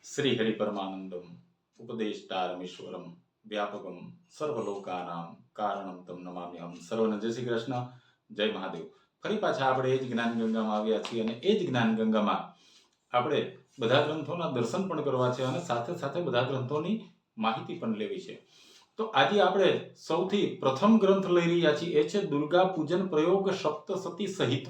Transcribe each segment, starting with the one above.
श्री हरि परमानंदम उपदेष्टारमीश्वरम व्यापकम सर्वलोकानां कारणम तम नमाम्यहम। સર્વને જય શ્રી કૃષ્ણ, જય મહાદેવ। ફરી પાછા આપણે એ જ જ્ઞાન ગંગામાં આવ્યા છીએ અને એ જ જ્ઞાન ગંગામાં આપણે બધા ગ્રંથોના દર્શન પણ કરવા છે અને સાથે સાથે બધા ગ્રંથોની માહિતી પણ લેવી છે। તો આજે આપણે સૌથી પ્રથમ ગ્રંથ લઈ રહ્યા છીએ, એ છે દુર્ગા પૂજન પ્રયોગ સપ્તસતી સહિત।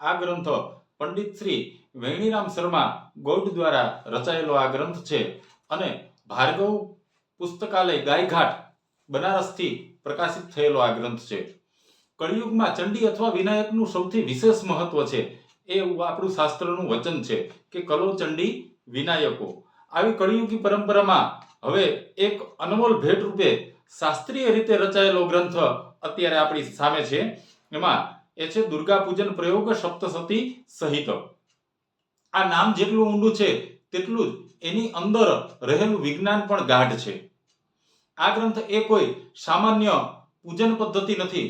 આ ગ્રંથ પંડિત શ્રી વેણીરામ શર્મા ગૌડ દ્વારા રચાયેલો આ ગ્રંથ છે અને ભાર્ગવ પુસ્તકાલય ગાયઘાટ બનારસથી પ્રકાશિત થયેલો આ ગ્રંથ છે। કળિયુગમાં ચંડી અથવા વિનાયકનું સૌથી વિશેષ મહત્વ છે, એ આપણું શાસ્ત્રનું વચન છે કે કલો ચંડી વિનાયકો। આવી કળિયુગી પરંપરામાં હવે એક અનમોલ ભેટ રૂપે શાસ્ત્રીય રીતે રચાયેલો ગ્રંથ અત્યારે આપણી સામે છે। એમાં એ છે દુર્ગા પૂજન પ્રયોગ સપ્તસતી સહિત। આ નામ જેટલું ઊંડું છે તેટલું જ એની અંદર રહેલું વિજ્ઞાન પણ ગાઢ છે। આ ગ્રંથ એ કોઈ સામાન્ય પૂજન પદ્ધતિ નથી,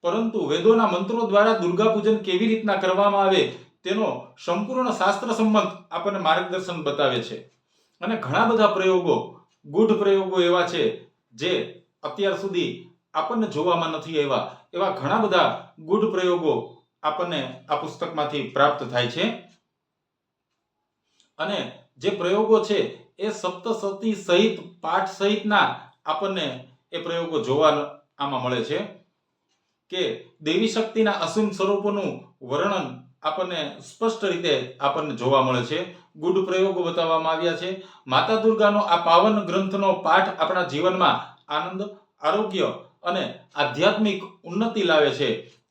પરંતુ વેદોના મંત્રો દ્વારા દુર્ગા પૂજન કેવી રીતના કરવામાં આવે તેનો સંપૂર્ણ શાસ્ત્ર સંમત આપણને માર્ગદર્શન બતાવે છે। અને ઘણા બધા પ્રયોગો, ગૂઢ પ્રયોગો એવા છે જે અત્યાર સુધી આપણને જોવામાં નથી આવ્યા, એવા ઘણા બધા ગૂઢ પ્રયોગો આપણને આ પુસ્તકમાંથી પ્રાપ્ત થાય છે। અને જે પ્રયોગો છે એ સપ્તસતી સહિત પાઠ સહિતના આપણને એ પ્રયોગો જોવા આમાં મળે છે કે દેવી શક્તિના અસીમ સ્વરૂપોનું વર્ણન આપણને સ્પષ્ટ રીતે આપણને જોવા મળે છે। ગૂઢ પ્રયોગો બતાવવામાં આવ્યા છે। માતા દુર્ગાનો આ પાવન ગ્રંથનો પાઠ આપણા જીવનમાં આનંદ, આરોગ્ય અને આધ્યાત્મિક ઉન્નતિ લાવે છે।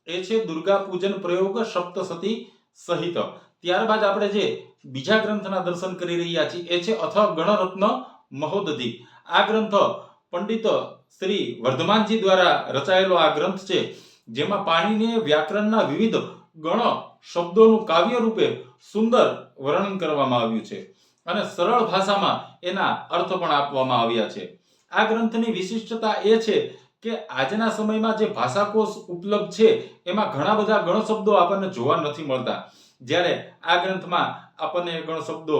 એ છે દુર્ગા પૂજન પ્રયોગ સપ્તસતી સહિત। ત્યારબાદ આપણે જે બીજા ગ્રંથના દર્શન કરી રહ્યા છીએ એ છે અથ ગણરત્ન મહોદધિ। આ ગ્રંથ પંડિત શ્રી વર્ધમાનજી દ્વારા રચાયેલો આ ગ્રંથ છે, જેમાં પાણીનીય વ્યાકરણના વિવિધ ગણ શબ્દોનું કાવ્ય રૂપે સુંદર વર્ણન કરવામાં આવ્યું છે અને સરળ ભાષામાં એના અર્થ પણ આપવામાં આવ્યા છે। આ ગ્રંથની વિશિષ્ટતા એ છે કે આજના સમયમાં જે ભાષાકોશ ઉપલબ્ધ છે એમાં ઘણા બધા ગણ શબ્દો આપણને જોવા નથી મળતા, જ્યારે આ ગ્રંથમાં આપણને ગણ શબ્દો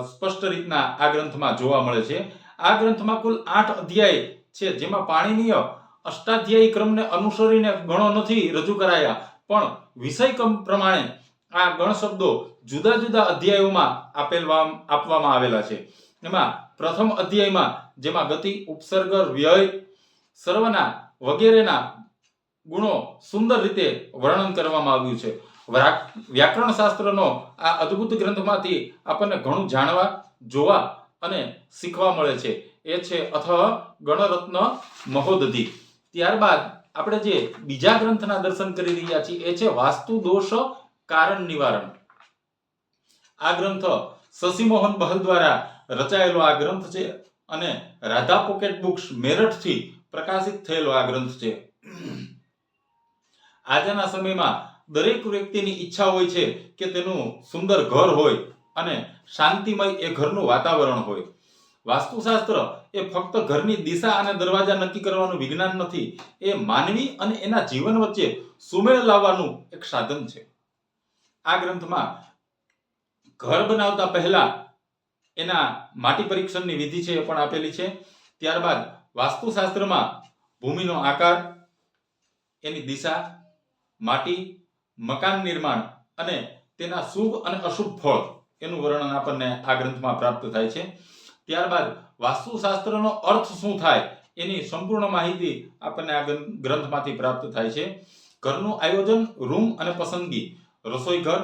સ્પષ્ટ રીતના આ ગ્રંથમાં જોવા મળે છે। આ ગ્રંથમાં કુલ 8 અધ્યાય છે, જેમાં પાણીનીય અષ્ટાધ્યાયી ક્રમને અનુસરીને ગણો નથી રજૂ કરાયા, પણ વિષય ક્રમ પ્રમાણે આ ગણ શબ્દો જુદા જુદા અધ્યાયોમાં આપવામાં આવેલા છે। એમાં પ્રથમ અધ્યાયમાં, જેમાં ગતિ, ઉપસર્ગ, વ્યય, સર્વનામ વગેરેના ગુણો સુંદર રીતે વર્ણન કરવામાં આવ્યું છે। વ્યાકરણ શાસ્ત્રનો આ અદ્ભુત ગ્રંથમાંથી આપણને ઘણું જાણવા, જોવા અને શીખવા મળે છે। એ છે અથ ગણરત્ન મહોદધિ। ત્યારબાદ આપણે જે બીજા ગ્રંથના દર્શન કરી રહ્યા છીએ એ છે વાસ્તુ દોષ કારણ નિવારણ। આ ગ્રંથ શશિમોહન બહલ દ્વારા રચાયેલો આ ગ્રંથ છે અને રાધા પોકેટ બુક્સ મેરઠથી પ્રકાશિત થયેલો આ ગ્રંથ છે। આજના સમયમાં દરેક વ્યક્તિની ઈચ્છા હોય છે કે તેનું સુંદર ઘર હોય અને શાંતિમય એ ઘરનું વાતાવરણ હોય। વાસ્તુશાસ્ત્ર એ ફક્ત ઘરની દિશા અને દરવાજા નક્કી કરવાનું વિજ્ઞાન નથી, એ માનવી અને એના જીવન વચ્ચે સુમેળ લાવવાનું એક સાધન છે। આ ગ્રંથમાં ઘર બનાવતા પહેલા એના માટી પરીક્ષણની વિધિ છે એ પણ આપેલી છે। ત્યારબાદ વાસ્તુશાસ્ત્રમાં ભૂમિનો આકાર, એની દિશા, માટી, મકાન નિર્માણ અને તેના શુભ અને અશુભ ફળ એનું વર્ણન આપણને આ ગ્રંથમાં પ્રાપ્ત થાય છે। ત્યારબાદ વાસ્તુશાસ્ત્રનો અર્થ શું થાય એની સંપૂર્ણ માહિતી આપણને આ ગ્રંથમાંથી પ્રાપ્ત થાય છે। ઘરનું આયોજન, રૂમ અને પસંદગી, રસોઈ ઘર,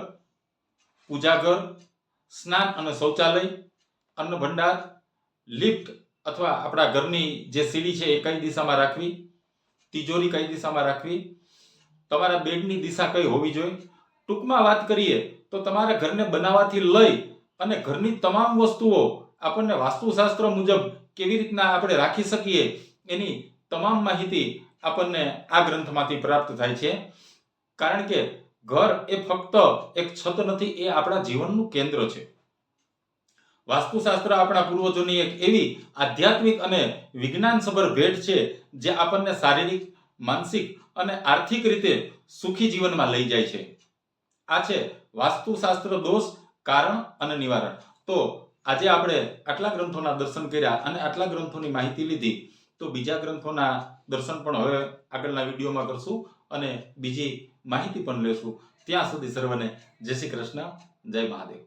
પૂજા ઘર, સ્નાન અને શૌચાલય, અન્ન ભંડાર, લિફ્ટ અથવા આપણા ઘરની જે સીડી છે એ કઈ દિશામાં રાખવી, તિજોરી કઈ દિશામાં રાખવી, તમારા બેડની દિશા કઈ હોવી જોઈએ। ટૂંકમાં વાત કરીએ તો તમારા ઘરને બનાવવાથી લઈ અને ઘરની તમામ વસ્તુઓ આપણને વાસ્તુશાસ્ત્ર મુજબ કેવી રીતના આપણે રાખી શકીએ એની તમામ માહિતી આપણને આ ગ્રંથમાંથી પ્રાપ્ત થાય છે। કારણ કે ઘર એ ફક્ત એક છત નથી, એ આપણા જીવનનું કેન્દ્ર છે। વાસ્તુશાસ્ત્ર આપણા પૂર્વજોની એક એવી આધ્યાત્મિક અને વિજ્ઞાનસભર ભેટ છે જે આપણને શારીરિક, માનસિક અને આર્થિક રીતે સુખી જીવનમાં લઈ જાય છે। આ છે વાસ્તુશાસ્ત્ર દોષ કારણ અને નિવારણ। તો આજે આપણે આટલા ગ્રંથોના દર્શન કર્યા અને આટલા ગ્રંથોની માહિતી લીધી, તો બીજા ગ્રંથોના દર્શન પણ હવે આગળના વિડીયોમાં કરશું અને બીજી માહિતી પણ લેશું. ત્યાં સુધી સર્વને જય શ્રી કૃષ્ણ, જય મહાદેવ.